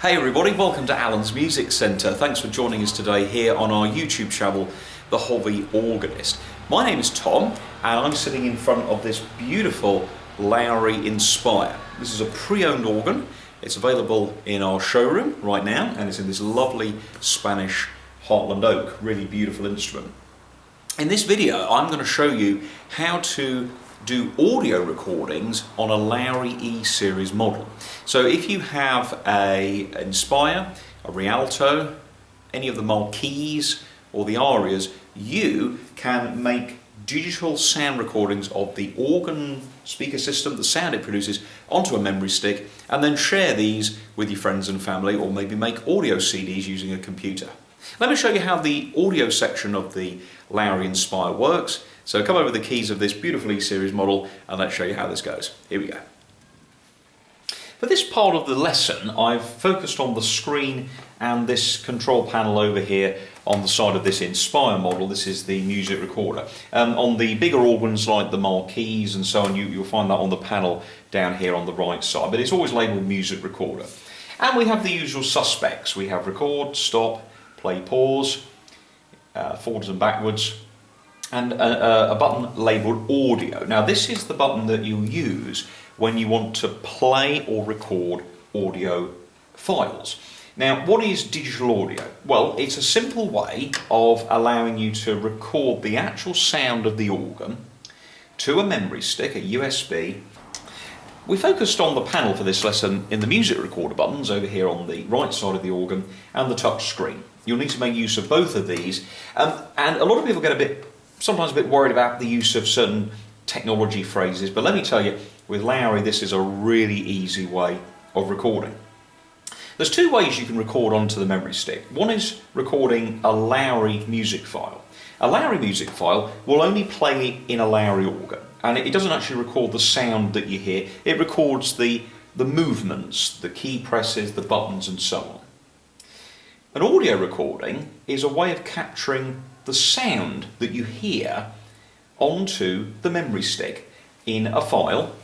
Hey everybody, welcome to Alan's Music Centre. Thanks for joining us today here on our YouTube channel, The Hobby Organist. My name is Tom and I'm sitting in front of this beautiful Lowrey Inspire. This is a pre-owned organ. It's available in our showroom right now and it's in this lovely Spanish Heartland oak, really beautiful instrument. In this video I'm going to show you how to do audio recordings on a Lowrey E Series model. So if you have an Inspire, a Rialto, any of the Marquees or the Arias, you can make digital sound recordings of the organ speaker system, the sound it produces, onto a memory stick and then share these with your friends and family, or maybe make audio CDs using a computer. Let me show you how the audio section of the Lowrey Inspire works. So come over the keys of this beautiful E Series model and let's show you how this goes. Here we go. For this part of the lesson, I've focused on the screen and this control panel over here on the side of this Inspire model. This is the music recorder. On the bigger organs like the Marquees and so on, you'll find that on the panel down here on the right side, but it's always labelled music recorder. And we have the usual suspects. We have record, stop, play, pause, forwards and backwards, and a button labelled audio. Now this is the button that you'll use when you want to play or record audio files. Now what is digital audio? Well, it's a simple way of allowing you to record the actual sound of the organ to a memory stick, a USB. We focused on the panel for this lesson in the music recorder buttons over here on the right side of the organ and the touch screen. You'll need to make use of both of these, and a lot of people get sometimes a bit worried about the use of certain technology phrases, but let me tell you, with Lowrey this is a really easy way of recording. There's two ways you can record onto the memory stick. One is recording a Lowrey music file. A Lowrey music file will only play in a Lowrey organ, and it doesn't actually record the sound that you hear. It records the movements, the key presses, the buttons and so on. An audio recording is a way of capturing the sound that you hear onto the memory stick in a file.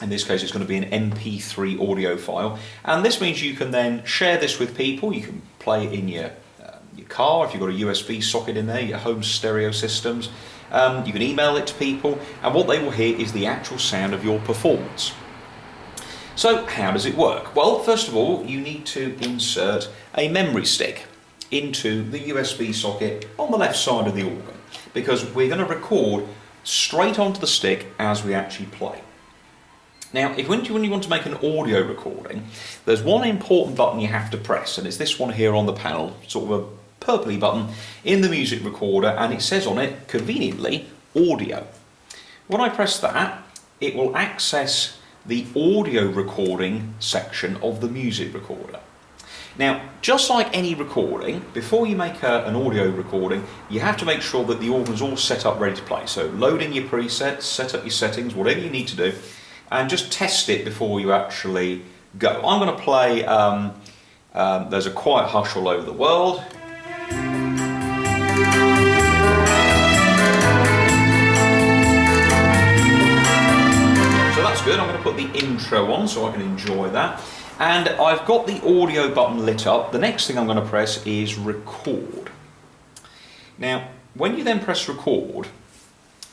In this case it's going to be an MP3 audio file, and this means you can then share this with people. You can play it in your car if you've got a USB socket in there, your home stereo systems. You can email it to people and what they will hear is the actual sound of your performance. So how does it work? Well, first of all you need to insert a memory stick into the USB socket on the left side of the organ, because we're going to record straight onto the stick as we actually play. Now, when you want to make an audio recording, there's one important button you have to press, and it's this one here on the panel, sort of a purpley button in the music recorder, and it says on it, conveniently, audio. When I press that, it will access the audio recording section of the music recorder. Now, just like any recording, before you make an audio recording, you have to make sure that the organ's all set up ready to play. So load in your presets, set up your settings, whatever you need to do, and just test it before you actually go. I'm going to play There's a Quiet Hush All Over the World. So that's good. I'm going to put the intro on so I can enjoy that. And I've got the audio button lit up. The next thing I'm going to press is record. Now, when you then press record,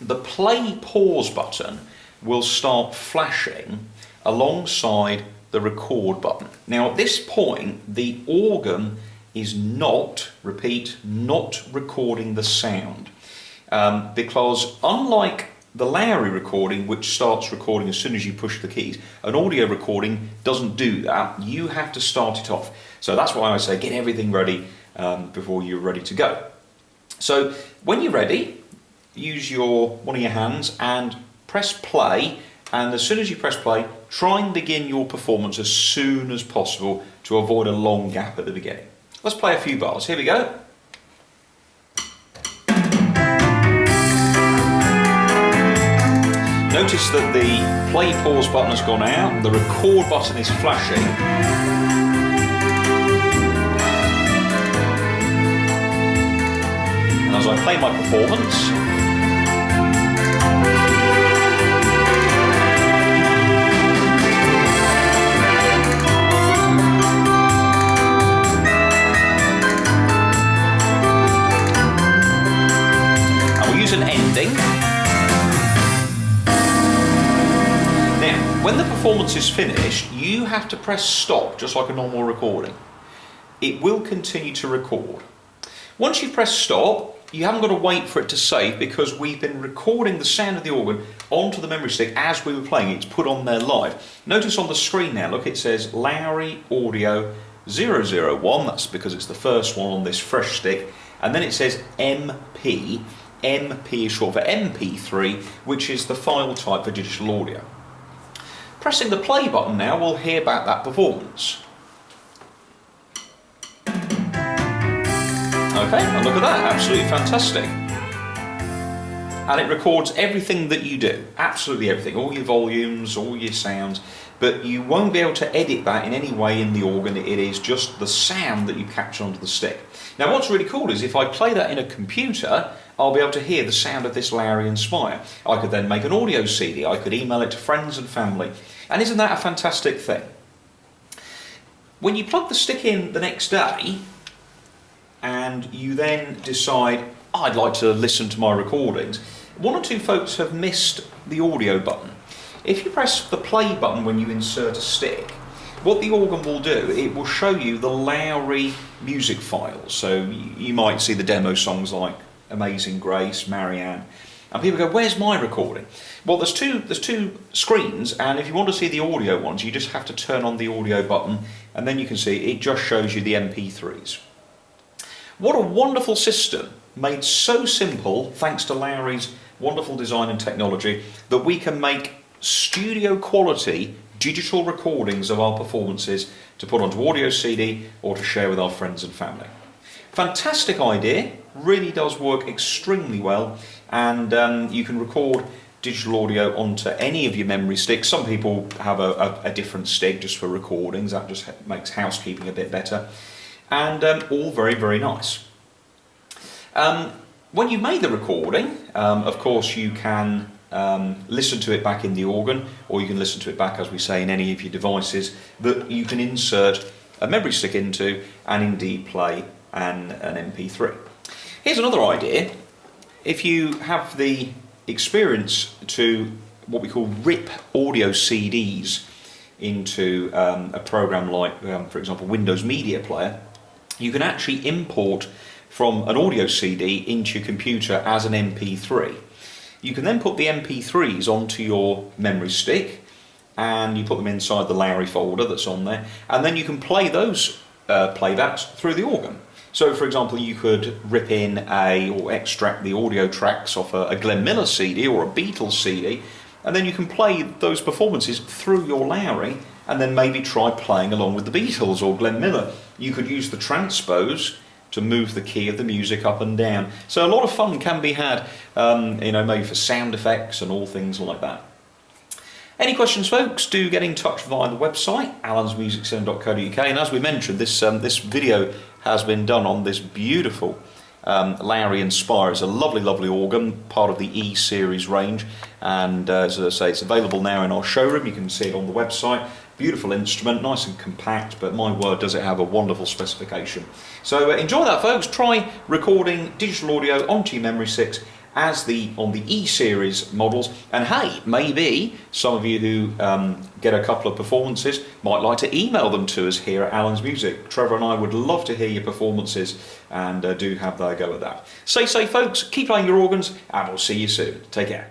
the play pause button will start flashing alongside the record button. Now at this point, the organ is not, repeat, not recording the sound. Because unlike the Lowrey recording, which starts recording as soon as you push the keys, an audio recording doesn't do that. You have to start it off. So that's why I say get everything ready before you're ready to go. So when you're ready, use one of your hands and press play, and as soon as you press play, try and begin your performance as soon as possible to avoid a long gap at the beginning. Let's play a few bars. Here we go. Notice that the play pause button has gone out, the record button is flashing. And as I play my performance, performance is finished, you have to press stop, just like a normal recording. It will continue to record. Once you press stop, you haven't got to wait for it to save, because we've been recording the sound of the organ onto the memory stick as we were playing it. It's put on there live. Notice on the screen now, look, it says Lowrey Audio 001. That's because it's the first one on this fresh stick. And then it says MP. MP is short for MP3, which is the file type for digital audio. Pressing the play button now, we'll hear about that performance. Okay, and look at that, absolutely fantastic. And it records everything that you do, absolutely everything, all your volumes, all your sounds, but you won't be able to edit that in any way in the organ. It is just the sound that you capture onto the stick. Now what's really cool is if I play that in a computer, I'll be able to hear the sound of this Lowrey Inspire. I could then make an audio CD, I could email it to friends and family, and isn't that a fantastic thing? When you plug the stick in the next day, and you then decide, I'd like to listen to my recordings, one or two folks have missed the audio button. If you press the play button when you insert a stick, what the organ will do, it will show you the Lowrey music files. So you might see the demo songs like Amazing Grace, Marianne, and people go, where's my recording? Well, there's two screens, and if you want to see the audio ones, you just have to turn on the audio button, and then you can see it just shows you the MP3s. What a wonderful system, made so simple thanks to Lowrey's wonderful design and technology, that we can make studio quality digital recordings of our performances to put onto audio CD or to share with our friends and family. Fantastic idea, really does work extremely well, and you can record digital audio onto any of your memory sticks. Some people have a different stick just for recordings, that just makes housekeeping a bit better. And all very, very nice. When you've made the recording, of course you can listen to it back in the organ, or you can listen to it back, as we say, in any of your devices that you can insert a memory stick into and indeed play an MP3. Here's another idea. If you have the experience to what we call rip audio CDs into a program like, for example, Windows Media Player, you can actually import from an audio CD into your computer as an MP3. You can then put the MP3s onto your memory stick, and you put them inside the Lowrey folder that's on there, and then you can play those playbacks through the organ. So for example, you could rip in or extract the audio tracks off a Glenn Miller CD or a Beatles CD, and then you can play those performances through your Lowrey, and then maybe try playing along with the Beatles or Glenn Miller. You could use the transpose to move the key of the music up and down. So a lot of fun can be had, maybe for sound effects and all things like that. Any questions, folks, do get in touch via the website, alansmusiccentre.co.uk, and as we mentioned, this video has been done on this beautiful Lowrey Inspire. It's a lovely, lovely organ, part of the E Series range, and as I say, it's available now in our showroom. You can see it on the website. Beautiful instrument, nice and compact, but my word, does it have a wonderful specification. So enjoy that, folks. Try recording digital audio onto your memory sticks on the E Series models, and hey, maybe some of you who get a couple of performances might like to email them to us here at Alan's Music. Trevor and I would love to hear your performances, and do have their go at that. Stay safe, folks, keep playing your organs, and we'll see you soon. Take care.